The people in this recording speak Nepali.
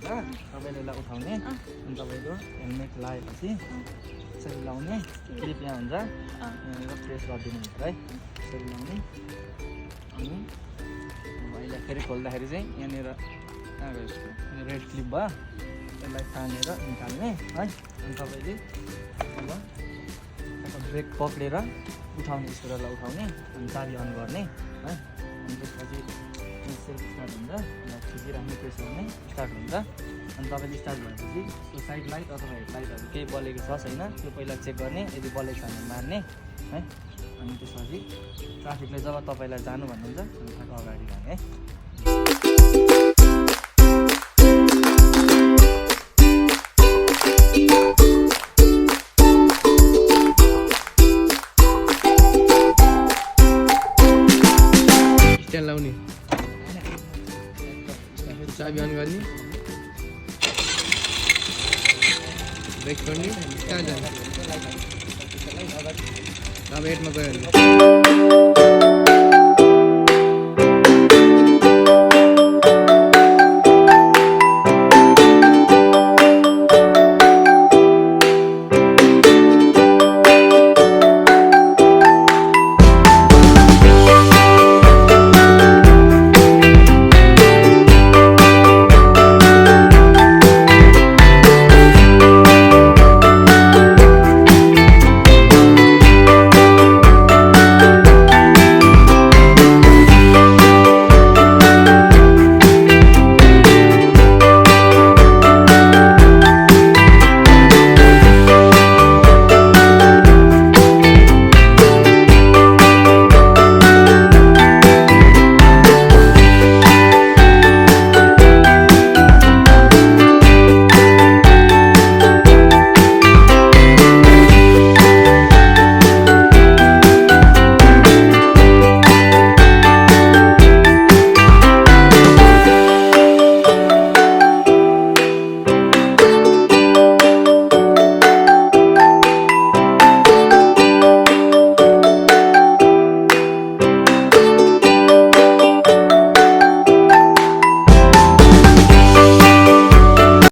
हुन्छ तपाईँले यसलाई उठाउने अनि तपाईँको हेलमेट लगाएपछि यसरी लाउने क्लिप यहाँ हुन्छ यहाँनिर प्रेस गरिदिनु हुन्छ है यसरी लाउने अनि अहिले फेरि खोल्दाखेरि चाहिँ यहाँनिर रेड क्लिप भयो यसलाई तानेर निकाल्ने है अनि तपाईँले अब ब्रेक पक्रेर उठाउने स्कुटरलाई उठाउने अनि चाबी अन गर्ने है अनि त्यसपछि सेल्फ स्टार्ट हुन्छ खिचिराख्ने प्रेस गर्ने स्टार्ट हुन्छ अनि तपाईँले स्टार्ट भएपछि त्यो साइड लाइट अथवा हेडलाइटहरू केही बलेको छ छैन त्यो पहिला चेक गर्ने यदि बलेको छ भने मार्ने है अनि त्यसपछि ट्राफिकले जब तपाईँलाई जानु भन्नुहुन्छ संस्थाको अगाडि जाने है स्ट्यान्ड लाउने चाबी अन गर्ने ब्रेक गर्ने कहाँ जाने अब एडमा गयो भने